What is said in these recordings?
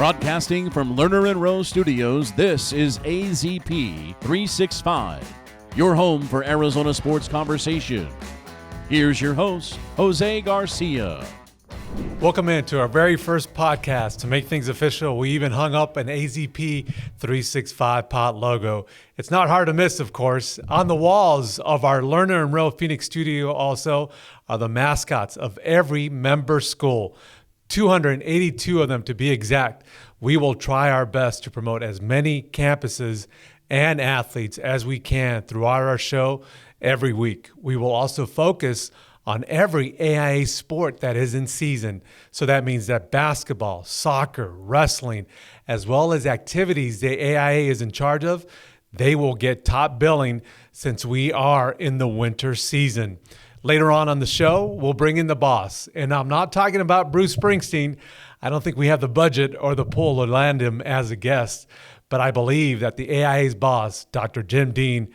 Broadcasting from Lerner and Rowe Studios, this is AZP365, your home for Arizona sports conversation. Here's your host, Jose Garcia. Welcome into our very first podcast. To make things official, we even hung up an AZP365 Pod logo. It's not hard to miss, of course. On the walls of our Lerner and Rowe Phoenix studio also are the mascots of every member school. 282 of them to be exact. We will try our best to promote as many campuses and athletes as we can throughout our show every week. We will also focus on every AIA sport that is in season. So that means that basketball, soccer, wrestling, as well as activities the AIA is in charge of, they will get top billing since we are in the winter season. Later on the show, we'll bring in the boss. And I'm not talking about Bruce Springsteen. I don't think we have the budget or the pull to land him as a guest. But I believe that the AIA's boss, Dr. Jim Dean,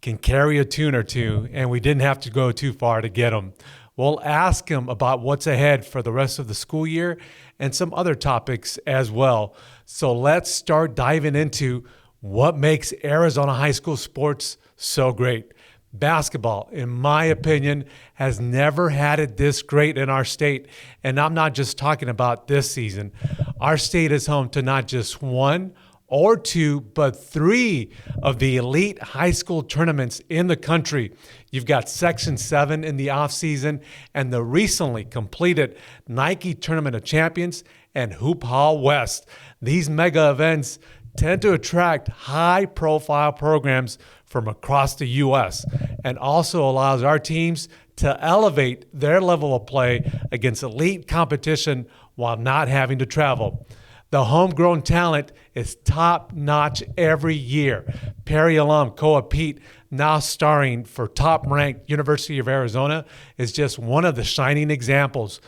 can carry a tune or two, and we didn't have to go too far to get him. We'll ask him about what's ahead for the rest of the school year and some other topics as well. So let's start diving into what makes Arizona high school sports so great. Basketball, in my opinion, has never had it this great in our state. And I'm not just talking about this season. Our state is home to not just one or two, but three of the elite high school tournaments in the country. You've got Section 7 in the offseason and the recently completed Nike Tournament of Champions and Hoop Hall West. These mega events tend to attract high-profile programs from across the U.S. and also allows our teams to elevate their level of play against elite competition while not having to travel. The homegrown talent is top-notch every year. Perry alum Koa Pete, now starring for top-ranked University of Arizona, is just one of the shining examples.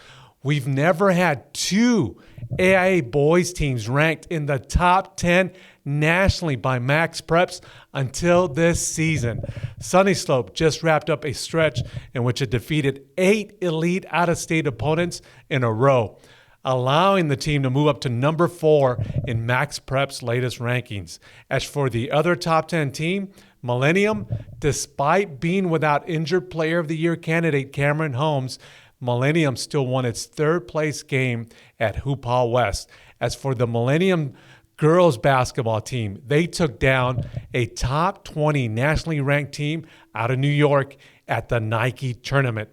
We've never had two AIA boys teams ranked in the top 10 nationally by Max Preps until this season. Sunny Slope just wrapped up a stretch in which it defeated 8 elite out-of-state opponents in a row, allowing the team to move up to number 4 in Max Prep's latest rankings. As for the other top 10 team, Millennium, despite being without injured player of the year candidate Cameron Holmes, Millennium still won its third-place game at Hoop Hall West. As for the Millennium girls basketball team, they took down a top 20 nationally ranked team out of New York at the Nike tournament.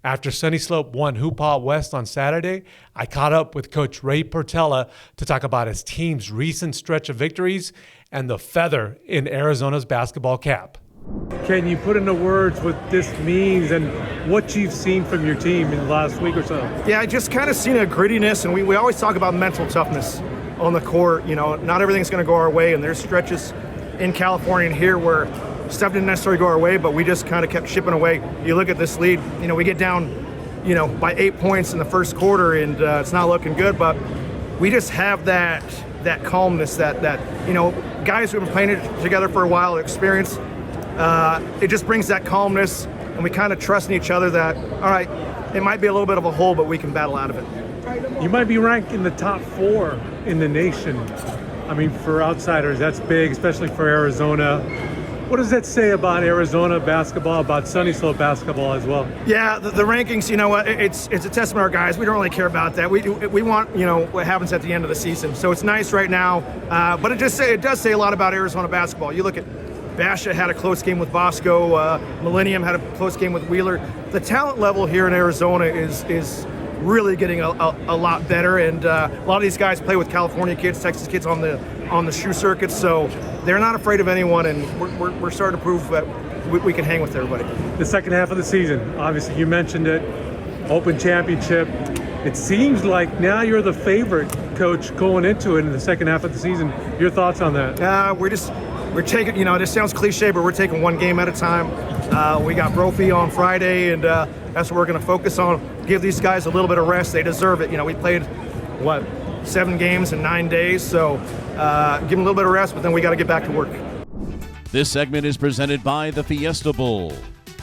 After Sunny Slope won Hoop Hall West on Saturday, I caught up with Coach Ray Portella to talk about his team's recent stretch of victories and the feather in Arizona's basketball cap. Can you put into words what this means and what you've seen from your team in the last week or so? Yeah, I just kind of seen a grittiness, and we always talk about mental toughness on the court. You know, not everything's going to go our way, and there's stretches in California and here where stuff didn't necessarily go our way, but we just kind of kept chipping away. You look at this lead, you know, we get down, you know, by 8 points in the first quarter, and it's not looking good, but we just have that calmness, that you know, guys who have been playing together for a while, experience. It just brings that calmness, and we kind of trust in each other that, all right, it might be a little bit of a hole, but we can battle out of it. You might be ranked in the top 4 in the nation. I mean, for outsiders, that's big, especially for Arizona. What does that say about Arizona basketball, about Sunny Slope basketball as well? Yeah, the rankings, you know what, it's a testament to our guys. We don't really care about that. We want, you know, what happens at the end of the season. So it's nice right now, but it does say a lot about Arizona basketball. You look at Basha had a close game with Bosco. Millennium had a close game with Wheeler. The talent level here in Arizona is really getting a lot better, and a lot of these guys play with California kids, Texas kids on the shoe circuit, so they're not afraid of anyone, and we're starting to prove that we can hang with everybody. The second half of the season, obviously you mentioned it, Open Championship. It seems like now you're the favorite, Coach, going into it in the second half of the season. Your thoughts on that? We're taking, you know, this sounds cliche, but we're taking one game at a time. We got Brophy on Friday, and that's what we're going to focus on. Give these guys a little bit of rest. They deserve it. You know, we played, 7 games in 9 days, so give them a little bit of rest, but then we got to get back to work. This segment is presented by the Fiesta Bowl,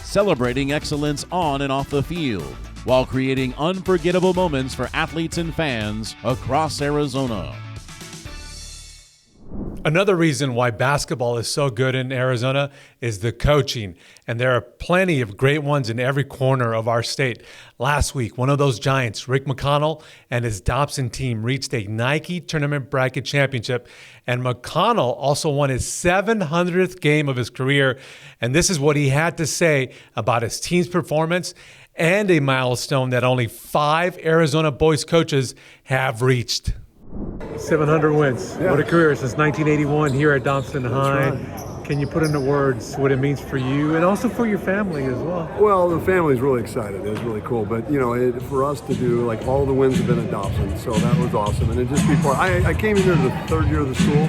celebrating excellence on and off the field while creating unforgettable moments for athletes and fans across Arizona. Another reason why basketball is so good in Arizona is the coaching, and there are plenty of great ones in every corner of our state. Last week, one of those giants, Rick McConnell, and his Dobson team reached a Nike Tournament Bracket Championship, and McConnell also won his 700th game of his career, and this is what he had to say about his team's performance and a milestone that only 5 Arizona boys coaches have reached. 700 wins. Yeah. What a career since 1981 here at Dobson High. right. Can you put into words what it means for you and also for your family as well? Well, the family's really excited. It's really cool. But, for us to do, like, all the wins have been at Dobson, so that was awesome. And to just be part. I came in here the third year of the school,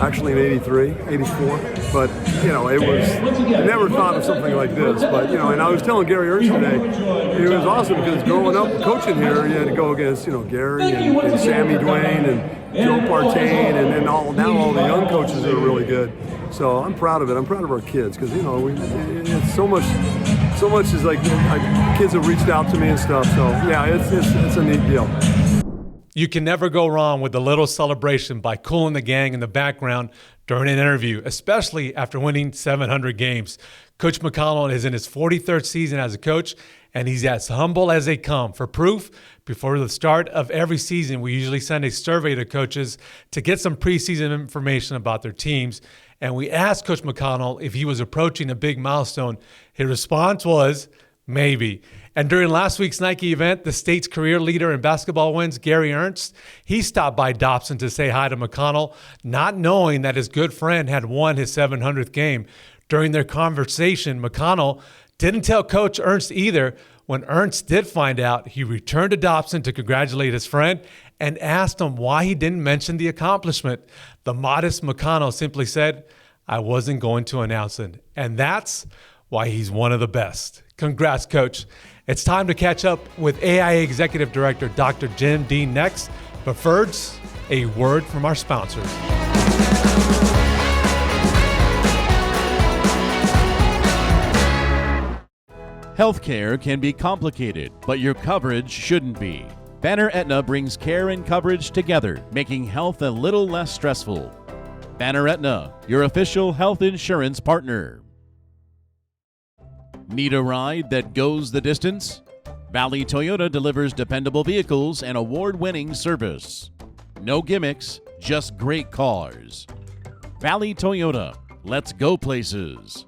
actually in 83, 84. But, it was, I never thought of something like this. But, and I was telling Gary Ernst today, it was awesome because growing up coaching here, you had to go against, Gary and Sammy Dwayne and Joe Partain, and then all the young coaches that are really good. So I'm proud of it. I'm proud of our kids because it's so much is like kids have reached out to me and stuff. So yeah, it's a neat deal. You can never go wrong with a little celebration by cooling the gang in the background during an interview, especially after winning 700 games. Coach McConnell is in his 43rd season as a coach, and he's as humble as they come. For proof, before the start of every season, we usually send a survey to coaches to get some preseason information about their teams. And we asked Coach McConnell if he was approaching a big milestone. His response was, maybe. And during last week's Nike event, the state's career leader in basketball wins, Gary Ernst, he stopped by Dobson to say hi to McConnell, not knowing that his good friend had won his 700th game. During their conversation, McConnell didn't tell Coach Ernst either. When Ernst did find out, he returned to Dobson to congratulate his friend and asked him why he didn't mention the accomplishment. The modest McConnell simply said, I wasn't going to announce it. And that's why he's one of the best. Congrats, Coach. It's time to catch up with AIA Executive Director Dr. Jim Dean next. But first, a word from our sponsors. Healthcare can be complicated, but your coverage shouldn't be. Banner Aetna brings care and coverage together, making health a little less stressful. Banner Aetna, your official health insurance partner. Need a ride that goes the distance? Valley Toyota delivers dependable vehicles and award-winning service. No gimmicks, just great cars. Valley Toyota, let's go places.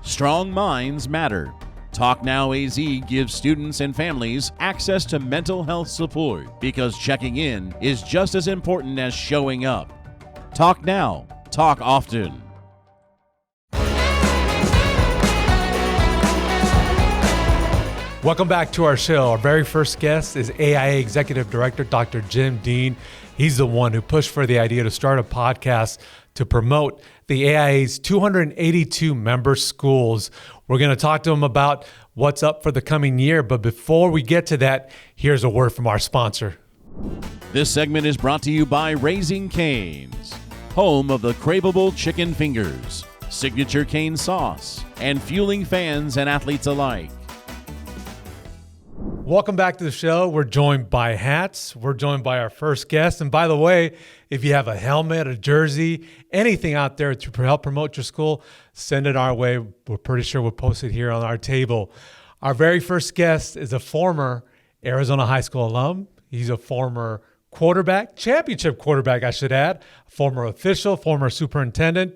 Strong minds matter. Talk Now AZ gives students and families access to mental health support because checking in is just as important as showing up. Talk now. Talk often. Welcome back to our show. Our very first guest is AIA Executive Director Dr. Jim Dean. He's the one who pushed for the idea to start a podcast to promote the AIA's 282 member schools. We're going to talk to him about what's up for the coming year. But before we get to that, here's a word from our sponsor. This segment is brought to you by Raising Cane's, home of the craveable chicken fingers, signature cane sauce, and fueling fans and athletes alike. Welcome back to the show. We're joined by hats. We're joined by our first guest. And by the way, if you have a helmet, a jersey, anything out there to help promote your school, send it our way. We're pretty sure we'll post it here on our table. Our very first guest is a former Arizona high school alum. He's a former quarterback, championship quarterback, I should add, former official, former superintendent.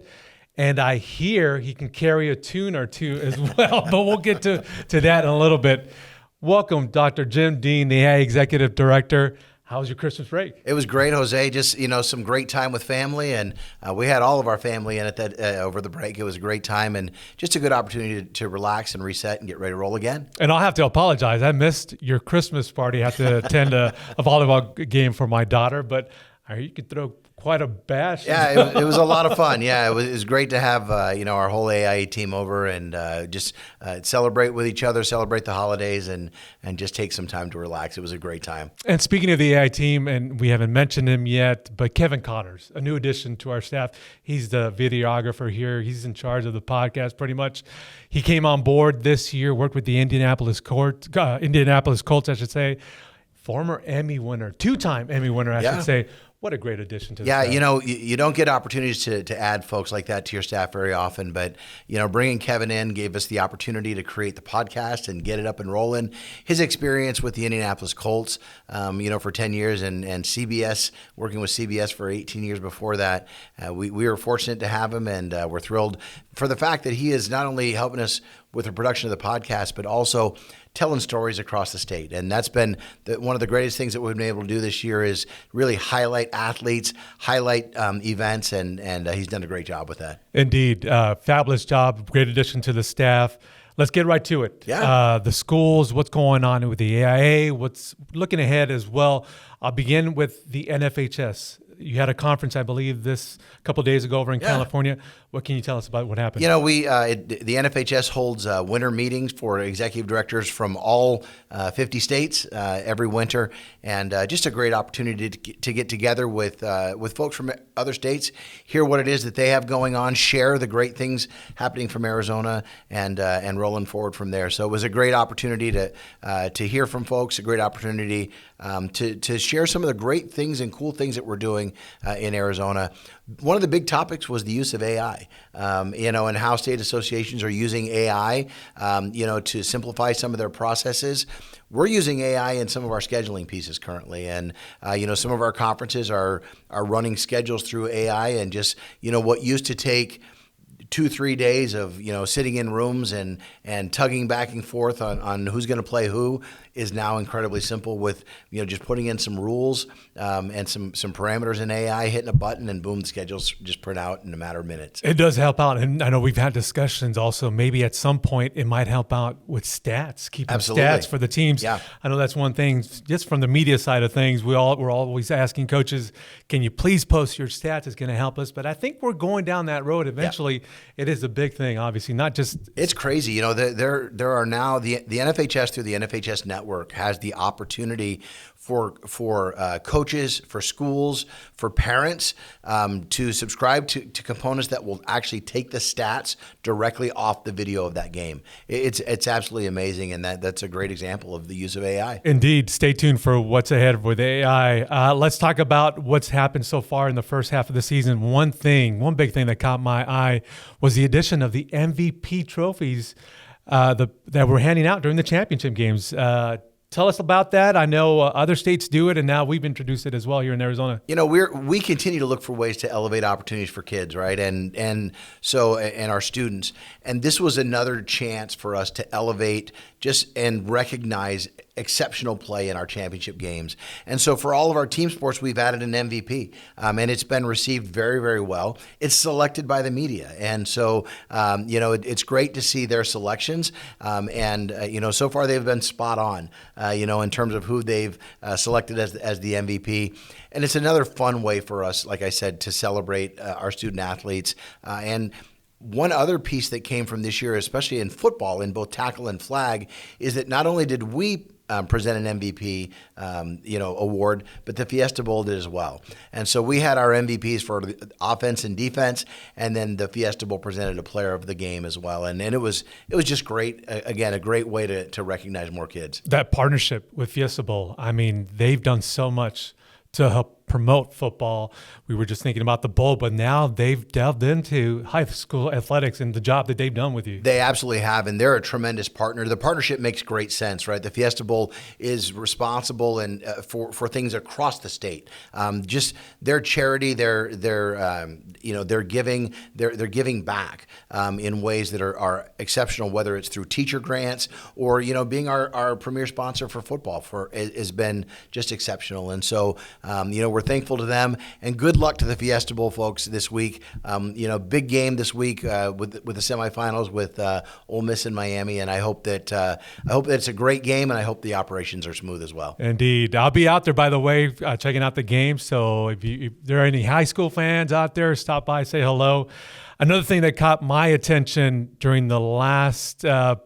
And I hear he can carry a tune or two as well, but we'll get to that in a little bit. Welcome, Dr. Jim Dean, the AIA Executive Director. How was your Christmas break? It was great, Jose. Just, some great time with family, and we had all of our family in it over the break. It was a great time and just a good opportunity to relax and reset and get ready to roll again. And I'll have to apologize. I missed your Christmas party. I had to attend a volleyball game for my daughter, but you could throw quite a bash. Yeah, it was a lot of fun. Yeah, it was great to have our whole AIA team over and just celebrate with each other, celebrate the holidays, and just take some time to relax. It was a great time. And speaking of the AIA team, and we haven't mentioned him yet, but Kevin Connors, a new addition to our staff. He's the videographer here. He's in charge of the podcast pretty much. He came on board this year, worked with the Indianapolis Colts, I should say. Former Emmy winner, two-time Emmy winner, I should say. What a great addition to the Yeah, staff. you don't get opportunities to add folks like that to your staff very often, but, bringing Kevin in gave us the opportunity to create the podcast and get it up and rolling. His experience with the Indianapolis Colts, for 10 years and CBS, working with CBS for 18 years before that, we were fortunate to have him, and we're thrilled for the fact that he is not only helping us with the production of the podcast, but also telling stories across the state. And that's been one of the greatest things that we've been able to do this year is really highlight athletes, highlight events, and he's done a great job with that. Indeed. Fabulous job. Great addition to the staff. Let's get right to it. Yeah. The schools, what's going on with the AIA, what's looking ahead as well. I'll begin with the NFHS. You had a conference, I believe, this couple of days ago over in California. What can you tell us about what happened? The NFHS holds winter meetings for executive directors from all 50 states every winter, and just a great opportunity to get together with folks from other states, hear what it is that they have going on, share the great things happening from Arizona, and rolling forward from there. So it was a great opportunity to hear from folks, a great opportunity to share some of the great things and cool things that we're doing in Arizona. One of the big topics was the use of AI, and how state associations are using AI, to simplify some of their processes. We're using AI in some of our scheduling pieces currently, and some of our conferences are running schedules through AI, and just what used to take 2-3 days of sitting in rooms and tugging back and forth on who's going to play who is now incredibly simple with just putting in some rules and some parameters in AI, hitting a button, and boom, the schedules just print out in a matter of minutes. It does help out, and I know we've had discussions also. Maybe at some point it might help out with stats, keeping Absolutely. stats for the teams. Yeah. I know that's one thing. Just from the media side of things, we're always asking coaches, "Can you please post your stats?" It's going to help us. But I think we're going down that road eventually. Yeah. It is a big thing, obviously, not just. It's crazy. There are now the NFHS through the NFHS network has the opportunity for coaches, for schools, for parents to subscribe to components that will actually take the stats directly off the video of that game. It's absolutely amazing, and that's a great example of the use of AI. Indeed. Stay tuned for what's ahead with AI. Let's talk about what's happened so far in the first half of the season. One big thing that caught my eye was the addition of the MVP trophies that we're handing out during the championship games. Tell us about that. I know other states do it, and now we've introduced it as well here in Arizona. We continue to look for ways to elevate opportunities for kids, right? And our students. And this was another chance for us to elevate and recognize exceptional play in our championship games. And so for all of our team sports, we've added an MVP, and it's been received very, very well. It's selected by the media. And so, it's great to see their selections. So far they've been spot on, in terms of who they've selected as the MVP. And it's another fun way for us, like I said, to celebrate our student athletes. And one other piece that came from this year, especially in football, in both tackle and flag, is that not only did we present an MVP, award, but the Fiesta Bowl did as well. And so we had our MVPs for the offense and defense, and then the Fiesta Bowl presented a player of the game as well. And it was just great. Again, a great way to recognize more kids. That partnership with Fiesta Bowl, I mean, they've done so much to help promote football. We were just thinking about the bowl, but now they've delved into high school athletics and the job that they've done with you. They absolutely have, and they're a tremendous partner. The partnership makes great sense, right? The Fiesta Bowl is responsible and for things across the state. Just their charity, they're giving back in ways that are exceptional, whether it's through teacher grants or being our premier sponsor for football has been just exceptional. And so we're thankful to them, and good luck to the Fiesta Bowl folks this week. Big game this week with the semifinals with Ole Miss in Miami, and I hope that it's a great game, and I hope the operations are smooth as well. Indeed, I'll be out there, by the way, checking out the game. So if there are any high school fans out there, stop by, say hello. Another thing that caught my attention during the last, I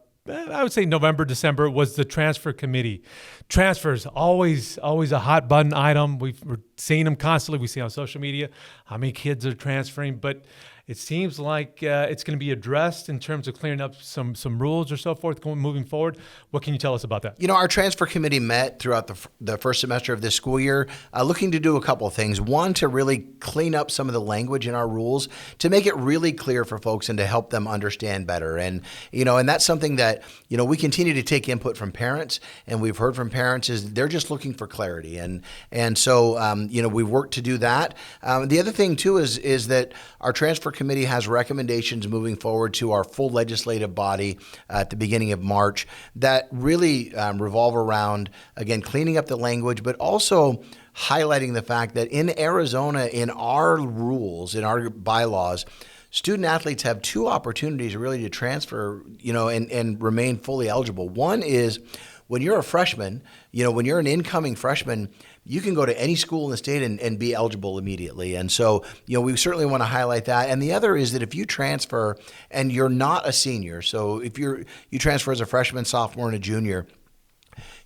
would say November, December, was the transfer committee. Transfers, always a hot button item. We're seeing them constantly. We see on social media how many kids are transferring. But It seems like it's going to be addressed in terms of clearing up some rules or so forth moving forward. What can you tell us about that? Our transfer committee met throughout the first semester of this school year, looking to do a couple of things. One, to really clean up some of the language in our rules to make it really clear for folks and to help them understand better. And that's something that we continue to take input from parents, and we've heard from parents is they're just looking for clarity. And so we've worked to do that. The other thing too is that our transfer committee has recommendations moving forward to our full legislative body at the beginning of March that really revolve around, again, cleaning up the language, but also highlighting the fact that in Arizona, in our rules, in our bylaws, student athletes have two opportunities really to transfer, and remain fully eligible. One is when you're a freshman, when you're an incoming freshman, you can go to any school in the state and be eligible immediately. And so, we certainly want to highlight that. And the other is that if you transfer and you're not a senior, so if you transfer as a freshman, sophomore, and a junior,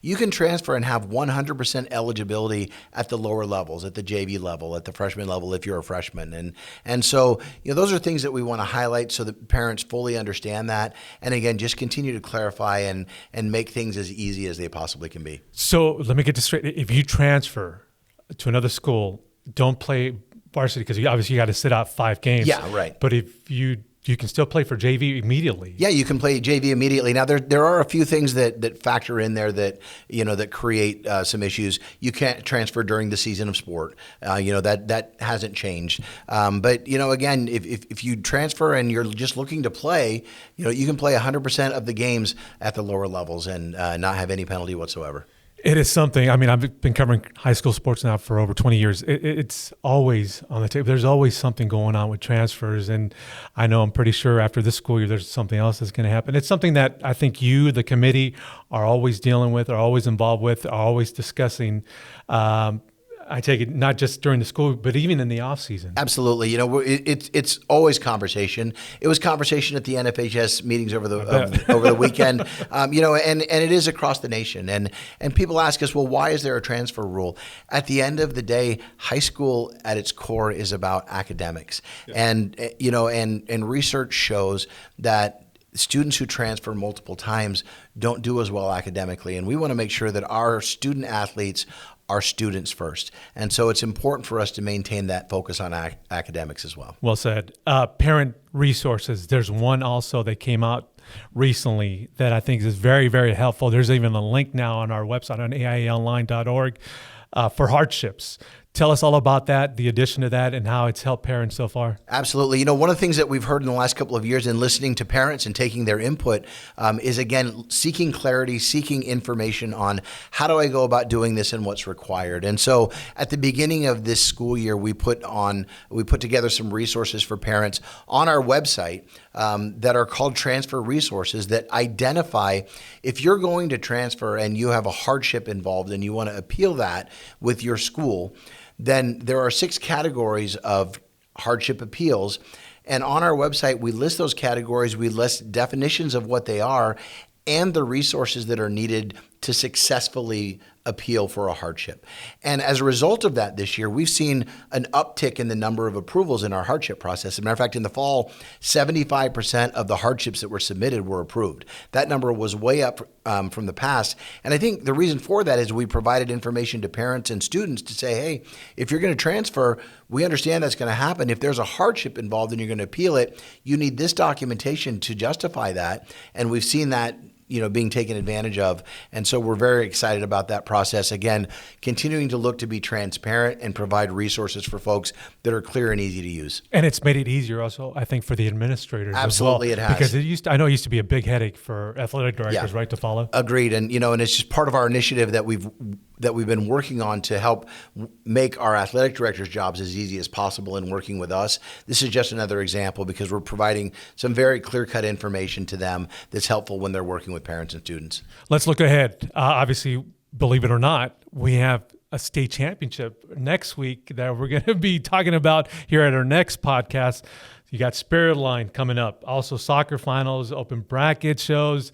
you can transfer and have 100% eligibility at the lower levels, at the JV level, at the freshman level if you're a freshman. And so, those are things that we want to highlight so that parents fully understand that. And again, just continue to clarify and make things as easy as they possibly can be. So let me get this straight. If you transfer to another school, don't play varsity because obviously you got to sit out 5 games. Yeah, right. But if you can still play for JV immediately. Yeah, you can play JV immediately. Now, there are a few things that factor in there that that create some issues. You can't transfer during the season of sport. That hasn't changed. But again, if you transfer and you're just looking to play, you can play 100% of the games at the lower levels and not have any penalty whatsoever. It is something. I mean, I've been covering high school sports now for over 20 years. It's always on the table. There's always something going on with transfers. And I'm pretty sure after this school year, there's something else that's going to happen. It's something that I think you, the committee, are always dealing with, are always involved with, are always discussing. I take it not just during the school, but even in the off season. Absolutely. It's always conversation. It was conversation at the NFHS meetings over the weekend. And it is across the nation. And people ask us, well, why is there a transfer rule? At the end of the day, high school at its core is about academics. Yeah. And research shows that students who transfer multiple times don't do as well academically. And we want to make sure that our student athletes are students first. And so it's important for us to maintain that focus on academics as well. Well said. Parent resources. There's one also that came out recently that I think is very, very helpful. There's even a link now on our website on AIAonline.org for hardships. Tell us all about that, the addition to that, and how it's helped parents so far. Absolutely. One of the things that we've heard in the last couple of years in listening to parents and taking their input is, again, seeking clarity, seeking information on how do I go about doing this and what's required. And so at the beginning of this school year, we put together some resources for parents on our website that are called transfer resources that identify if you're going to transfer and you have a hardship involved and you want to appeal that with your school, then there are 6 categories of hardship appeals. And on our website, we list those categories, we list definitions of what they are, and the resources that are needed to successfully appeal for a hardship. And as a result of that this year, we've seen an uptick in the number of approvals in our hardship process. As a matter of fact, in the fall, 75% of the hardships that were submitted were approved. That number was way up from the past. And I think the reason for that is we provided information to parents and students to say, hey, if you're going to transfer, we understand that's going to happen. If there's a hardship involved and you're going to appeal it, you need this documentation to justify that. And we've seen that being taken advantage of. And so we're very excited about that process. Again, continuing to look to be transparent and provide resources for folks that are clear and easy to use. And it's made it easier also, I think, for the administrators. Absolutely, as well, it has. Because I know it used to be a big headache for athletic directors, right, to follow. Agreed. And and it's just part of our initiative that we've been working on to help make our athletic directors' jobs as easy as possible in working with us. This is just another example because we're providing some very clear-cut information to them that's helpful when they're working with parents and students. Let's look ahead. Obviously, believe it or not, we have a state championship next week that we're going to be talking about here at our next podcast. You got Spirit Line coming up. Also, soccer finals, open bracket shows.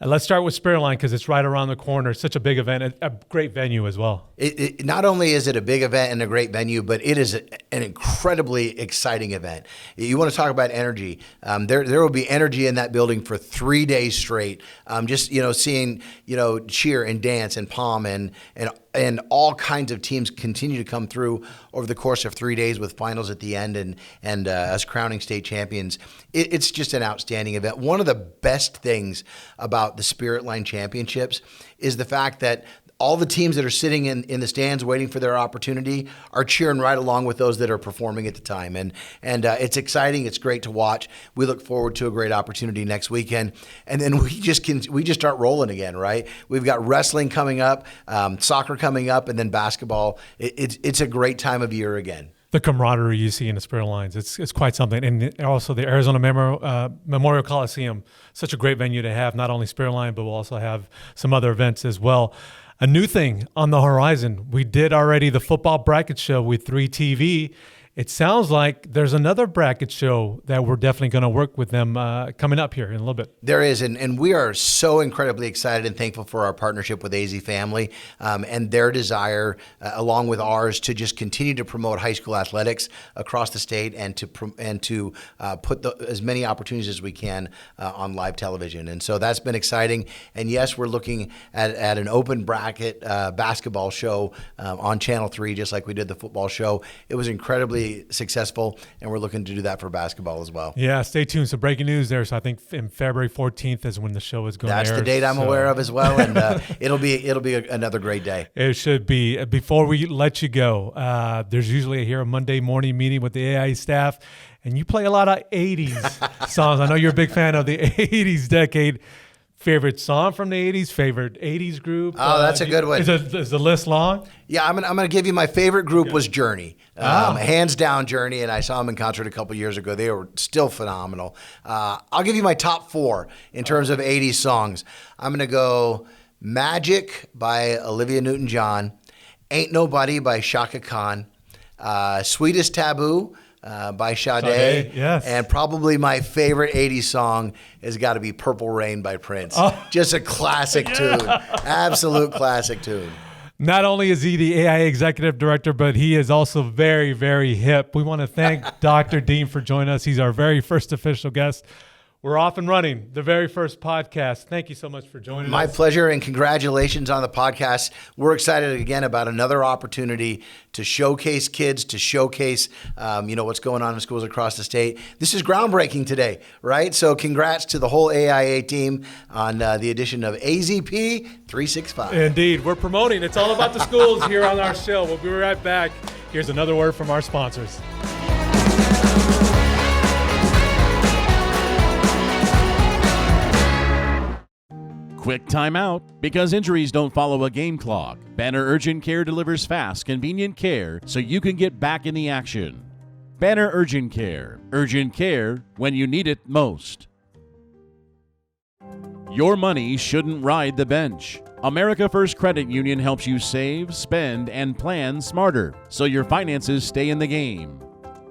Let's start with Spirit Line because it's right around the corner. It's such a big event, a great venue as well. It not only is it a big event and a great venue, but it is an incredibly exciting event. You want to talk about energy. There will be energy in that building for 3 days straight. Just seeing cheer and dance and palm and all kinds of teams continue to come through over the course of 3 days with finals at the end and us crowning state champions. It's just an outstanding event. One of the best things about the Spirit Line Championships is the fact that all the teams that are sitting in the stands waiting for their opportunity are cheering right along with those that are performing at the time. And it's exciting. It's great to watch. We look forward to a great opportunity next weekend. And then we just start rolling again, right? We've got wrestling coming up, soccer coming up, and then basketball. It's a great time of year again. The camaraderie you see in the Spirit Lines, it's quite something. And also the Arizona Memorial Coliseum, such a great venue to have, not only Spirit Line, but we'll also have some other events as well. A new thing on the horizon. We did already the football bracket show with 3TV. It sounds like there's another bracket show that we're definitely going to work with them coming up here in a little bit. There is, and we are so incredibly excited and thankful for our partnership with AZ Family and their desire, along with ours, to just continue to promote high school athletics across the state and to put as many opportunities as we can on live television. And so that's been exciting. And yes, we're looking at an open bracket basketball show on Channel 3, just like we did the football show. It was incredibly successful, and we're looking to do that for basketball as well. Yeah, stay tuned. So breaking news there. So I think in February 14th is when the show is going to air. That's the date I'm aware of as well, and it'll be another great day. It should be. Before we let you go, there's usually a Monday morning meeting with the AIA staff, and you play a lot of 80s songs. I know you're a big fan of the 80s decade. Favorite song from the 80s? Favorite 80s group? Oh, that's a good one. Is the list long? Yeah, I'm gonna give you my favorite group was Journey. Hands down Journey, and I saw them in concert a couple years ago. They were still phenomenal. I'll give you my top 4 in terms of 80s songs. I'm gonna go Magic by Olivia Newton-John, Ain't Nobody by Shaka Khan, Sweetest Taboo by Sade, yes. And probably my favorite 80s song has got to be Purple Rain by Prince. Oh. Just a classic tune. Absolute classic tune. Not only is he the AIA Executive Director, but he is also very, very hip. We want to thank Dr. Dean for joining us. He's our very first official guest. We're off and running, the very first podcast. Thank you so much for joining us. My pleasure, and congratulations on the podcast. We're excited again about another opportunity to showcase kids, to showcase what's going on in schools across the state. This is groundbreaking today, right? So congrats to the whole AIA team on the addition of AZP365. Indeed. We're promoting. It's all about the schools here on our show. We'll be right back. Here's another word from our sponsors. Quick timeout. Because injuries don't follow a game clock, Banner Urgent Care delivers fast, convenient care so you can get back in the action. Banner Urgent Care when you need it most. Your money shouldn't ride the bench. America First Credit Union helps you save, spend, and plan smarter so your finances stay in the game.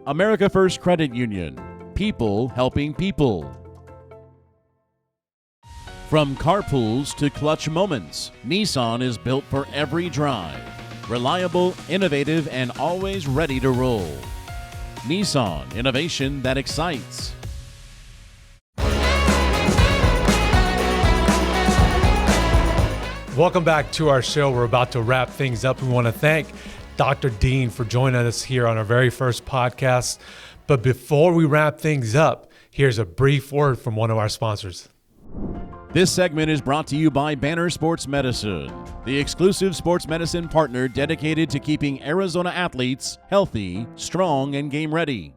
America First Credit Union. People helping people. From carpools to clutch moments, Nissan is built for every drive. Reliable, innovative, and always ready to roll. Nissan, innovation that excites. Welcome back to our show. We're about to wrap things up. We want to thank Dr. Dean for joining us here on our very first podcast. But before we wrap things up, here's a brief word from one of our sponsors. This segment is brought to you by Banner Sports Medicine, the exclusive sports medicine partner dedicated to keeping Arizona athletes healthy, strong, and game ready.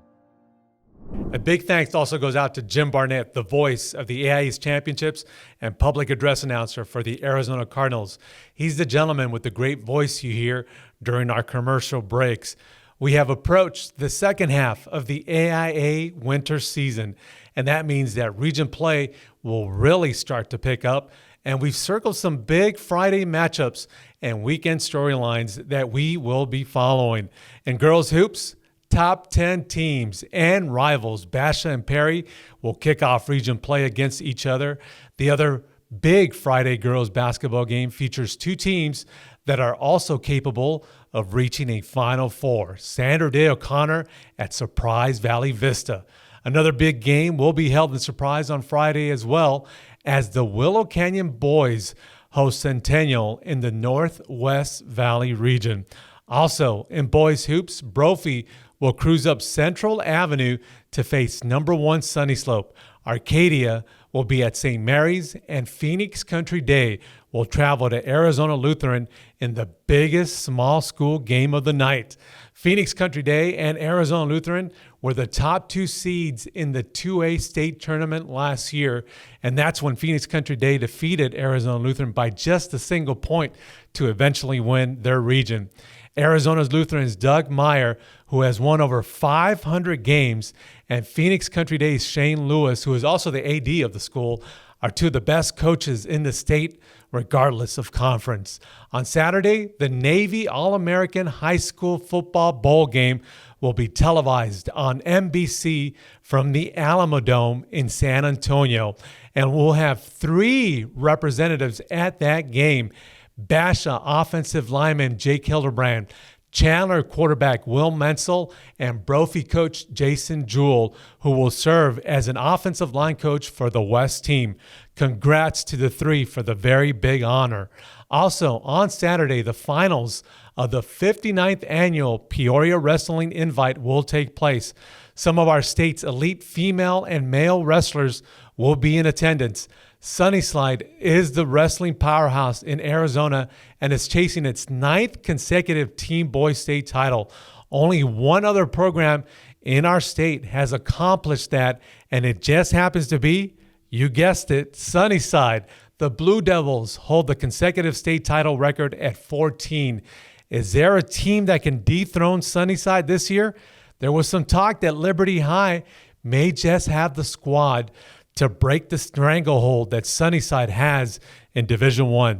A big thanks also goes out to Jim Barnett, the voice of the AIA's championships and public address announcer for the Arizona Cardinals. He's the gentleman with the great voice you hear during our commercial breaks. We have approached the second half of the AIA winter season, and that means that region play will really start to pick up. And we've circled some big Friday matchups and weekend storylines that we will be following. In girls hoops, top 10 teams and rivals, Basha and Perry, will kick off region play against each other. The other big Friday girls basketball game features two teams that are also capable of reaching a Final Four. Sandra Day O'Connor at Surprise Valley Vista. Another big game will be held in Surprise on Friday as well, as the Willow Canyon boys host Centennial in the Northwest Valley region. Also, in boys hoops, Brophy will cruise up Central Avenue to face number 1 Sunny Slope. Arcadia will be at St. Mary's, and Phoenix Country Day will travel to Arizona Lutheran in the biggest small school game of the night. Phoenix Country Day and Arizona Lutheran were the top 2 seeds in the 2A state tournament last year, and that's when Phoenix Country Day defeated Arizona Lutheran by just a single point to eventually win their region. Arizona's Lutheran's Doug Meyer, who has won over 500 games, and Phoenix Country Day's Shane Lewis, who is also the AD of the school, are two of the best coaches in the state, regardless of conference. On Saturday, the Navy All-American High School Football Bowl game will be televised on NBC from the Alamo Dome in San Antonio, and we'll have 3 representatives at that game. Basha offensive lineman Jake Hildebrand, Chandler quarterback Will Menzel, and Brophy coach Jason Jewell, who will serve as an offensive line coach for the West team. Congrats to the 3 for the very big honor. Also, on Saturday, the finals of the 59th annual Peoria Wrestling Invite will take place. Some of our state's elite female and male wrestlers will be in attendance. Sunnyside is the wrestling powerhouse in Arizona and is chasing its 9th consecutive Team Boys state title. Only one other program in our state has accomplished that, and it just happens to be, you guessed it, Sunnyside. The Blue Devils hold the consecutive state title record at 14. Is there a team that can dethrone Sunnyside this year? There was some talk that Liberty High may just have the squad to break the stranglehold that Sunnyside has in Division I.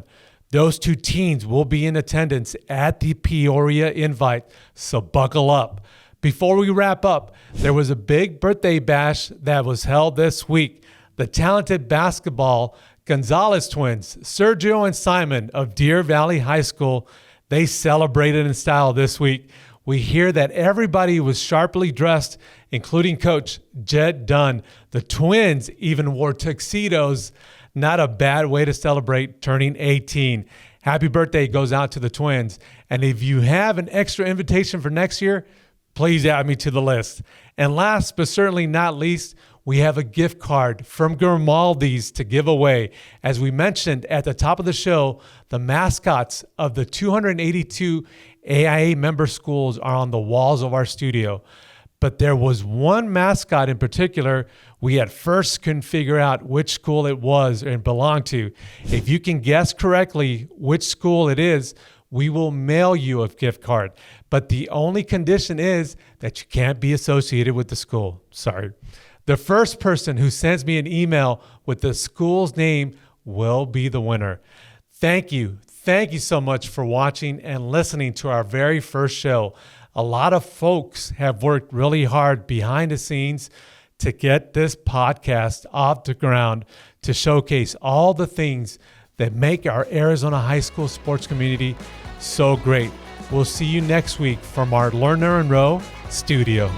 Those 2 teams will be in attendance at the Peoria Invite, so buckle up. Before we wrap up, there was a big birthday bash that was held this week. The talented basketball Gonzalez twins, Sergio and Simon of Deer Valley High School, they celebrated in style this week. We hear that everybody was sharply dressed, including Coach Jed Dunn. The twins even wore tuxedos. Not a bad way to celebrate turning 18. Happy birthday goes out to the twins. And if you have an extra invitation for next year, please add me to the list. And last but certainly not least, we have a gift card from Grimaldi's to give away. As we mentioned at the top of the show, the mascots of the 282 AIA member schools are on the walls of our studio. But there was one mascot in particular we at first couldn't figure out which school it was and belonged to. If you can guess correctly which school it is, we will mail you a gift card. But the only condition is that you can't be associated with the school. Sorry. The first person who sends me an email with the school's name will be the winner. Thank you. Thank you so much for watching and listening to our very first show. A lot of folks have worked really hard behind the scenes to get this podcast off the ground, to showcase all the things that make our Arizona high school sports community so great. We'll see you next week from our Lerner and Rowe studio.